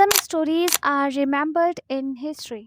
Some stories are remembered in history.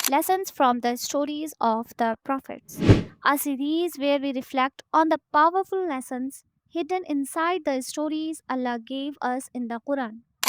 Lessons from the Stories of the Prophets, a series where we reflect on the powerful lessons hidden inside the stories Allah gave us in the Quran.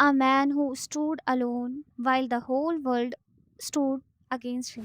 A man who stood alone while the whole world stood against him.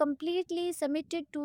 completely submitted to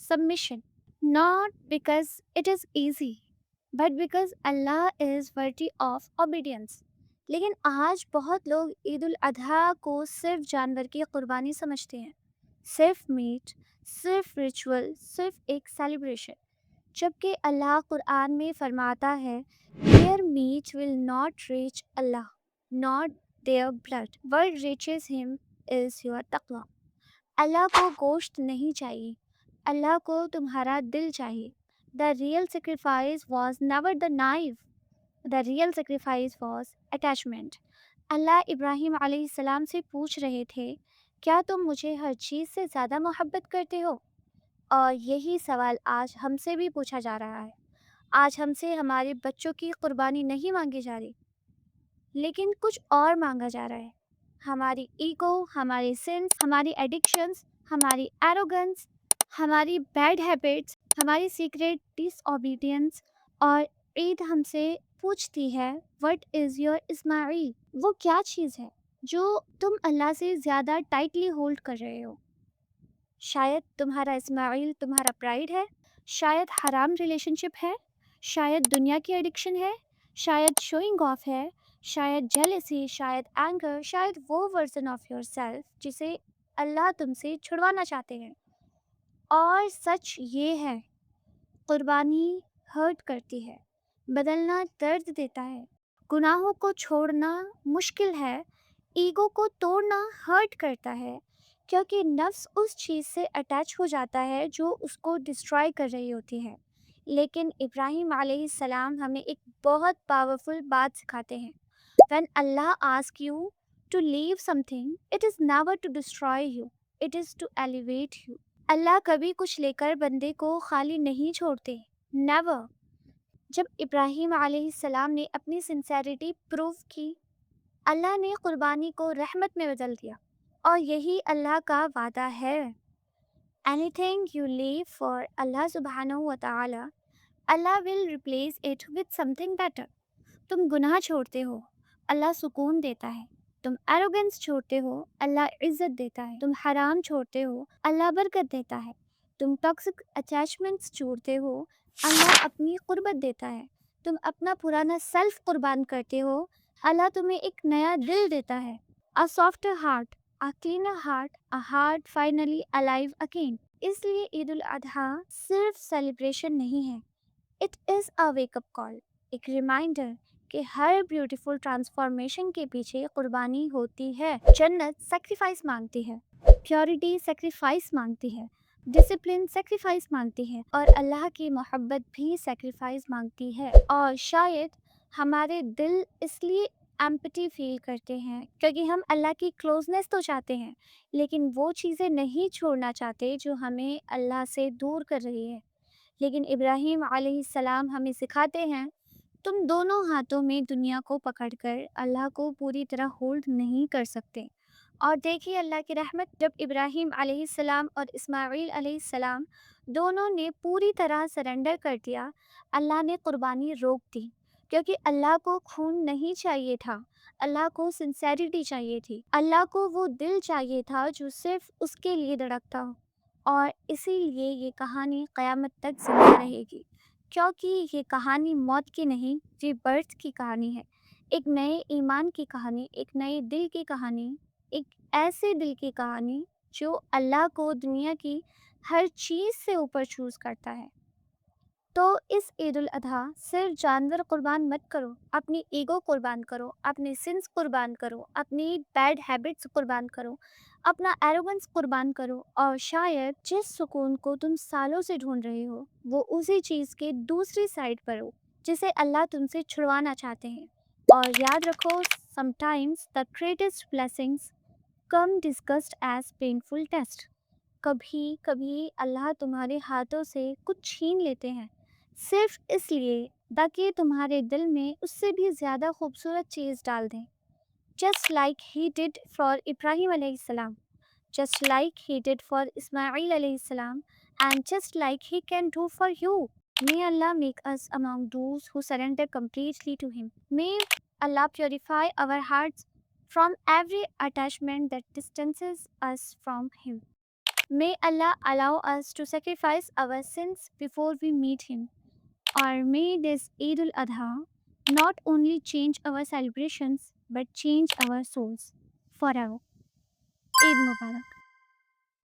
submission, not because it is easy but because Allah is worthy of obedience। لیکن آج بہت لوگ عید الاضحیٰ کو صرف جانور کی قربانی سمجھتے ہیں، صرف میٹ، صرف ریچول، صرف ایک سیلیبریشن، جبکہ اللہ قرآن میں فرماتا ہے their meat will not reach Allah, not their blood. What reaches him is your taqwa. اللہ کو گوشت نہیں چاہیے، اللہ کو تمہارا دل چاہیے. The real sacrifice was never the knife. The real sacrifice was attachment. اللہ ابراہیم علیہ السلام سے پوچھ رہے تھے کیا تم مجھے ہر چیز سے زیادہ محبت کرتے ہو؟ اور یہی سوال آج ہم سے بھی پوچھا جا رہا ہے. آج ہم سے ہمارے بچوں کی قربانی نہیں مانگی جا رہی، لیکن کچھ اور مانگا جا رہا ہے. ہماری ایگو، ہماری سنس، ہماری ایڈکشنز، ہماری ایروگنس، ہماری بیڈ ہیبٹس، ہماری سیکریٹ ڈس اوبیڈینس. اور عید ہم سے پوچھتی ہے وٹ از یور اسماعیل؟ وہ کیا چیز ہے جو تم اللہ سے زیادہ ٹائٹلی ہولڈ کر رہے ہو؟ شاید تمہارا اسماعیل تمہارا پرائڈ ہے، شاید حرام ریلیشن شپ ہے، شاید دنیا کی ایڈکشن ہے، شاید شوئنگ آف ہے، شاید جیلسی، شاید اینگر، شاید وہ ورژن آف یور سیلف جسے اللہ تم سے چھڑوانا چاہتے ہیں. اور سچ یہ ہے قربانی ہرٹ کرتی ہے، بدلنا درد دیتا ہے، گناہوں کو چھوڑنا مشکل ہے، ایگو کو توڑنا ہرٹ کرتا ہے، کیونکہ نفس اس چیز سے اٹیچ ہو جاتا ہے جو اس کو ڈسٹرائے کر رہی ہوتی ہے. لیکن ابراہیم علیہ السلام ہمیں ایک بہت پاورفل بات سکھاتے ہیں. When Allah asks you to leave something, it is never to destroy you, it is to elevate you. اللہ کبھی کچھ لے کر بندے کو خالی نہیں چھوڑتے. Never. جب ابراہیم علیہ السلام نے اپنی سنسیریٹی پروو کی، اللہ نے قربانی کو رحمت میں بدل دیا، اور یہی اللہ کا وعدہ ہے. Anything you leave for Allah subhanahu wa ta'ala, Allah will replace it with something better. تم گناہ چھوڑتے ہو، اللہ سکون دیتا ہے. تم ایروگنس چھوڑتے ہو، اللہ عزت دیتا ہے. تم حرام چھوڑتے ہو، اللہ برکت دیتا ہے. تم ٹاکسک اٹیچمنٹس چھوڑتے ہو، اللہ اپنی قربت دیتا ہے. تم اپنا پرانا سیلف قربان کرتے ہو، اللہ تمہیں ایک نیا دل دیتا ہے. A softer heart, a cleaner heart, a heart finally alive again. اس لیے عید الاضحیٰ صرف سیلیبریشن نہیں ہے، it is a wake up call، ایک ریمائنڈر کہ ہر بیوٹیفل ٹرانسفارمیشن کے پیچھے قربانی ہوتی ہے. جنت سیکریفائس مانگتی ہے، پیورٹی سیکریفائس مانگتی ہے، ڈسپلن سیکریفائس مانگتی ہے، اور اللہ کی محبت بھی سیکریفائس مانگتی ہے. اور شاید ہمارے دل اس لیے ایمپٹی فیل کرتے ہیں کیونکہ ہم اللہ کی کلوزنس تو چاہتے ہیں، لیکن وہ چیزیں نہیں چھوڑنا چاہتے جو ہمیں اللہ سے دور کر رہی ہے. لیکن ابراہیم علیہ السلام ہمیں سکھاتے ہیں تم دونوں ہاتھوں میں دنیا کو پکڑ کر اللہ کو پوری طرح ہولڈ نہیں کر سکتے. اور دیکھیے اللہ کی رحمت، جب ابراہیم علیہ السلام اور اسماعیل علیہ السلام دونوں نے پوری طرح سرنڈر کر دیا، اللہ نے قربانی روک دی، کیونکہ اللہ کو خون نہیں چاہیے تھا، اللہ کو سنسیریٹی چاہیے تھی، اللہ کو وہ دل چاہیے تھا جو صرف اس کے لیے دھڑکتا ہو. اور اسی لیے یہ کہانی قیامت تک زندہ رہے گی، کیونکہ یہ کہانی موت کی نہیں، یہ برتھ کی کہانی ہے. ایک نئے ایمان کی کہانی، ایک نئے دل کی کہانی، ایک ایسے دل کی کہانی جو اللہ کو دنیا کی ہر چیز سے اوپر چوز کرتا ہے. تو اس عید الاضحیٰ صرف جانور قربان مت کرو، اپنی ایگو قربان کرو، اپنے سنس قربان کرو، اپنی بیڈ ہیبٹس قربان کرو، اپنا ایروگنس قربان کرو، اور شاید جس سکون کو تم سالوں سے ڈھونڈ رہے ہو وہ اسی چیز کے دوسری سائڈ پر ہو جسے اللہ تم سے چھڑوانا چاہتے ہیں. اور یاد رکھو sometimes the greatest blessings come discussed as painful test. کبھی کبھی اللہ تمہارے ہاتھوں سے کچھ چھین لیتے ہیں صرف اس لیے تاکہ تمہارے دل میں اس سے بھی زیادہ خوبصورت چیز ڈال دیں. Just like he did for Ibrahim alayhi salam, just like he did for Ismail alayhi salam, and just like he can do for you. May Allah make us among those who surrender completely to him. May Allah purify our hearts from every attachment that distances us from him. May Allah allow us to sacrifice our sins before we meet him. Or may this Eid al-Adha not only change our celebrations but changed our souls forever. Eid Mubarak.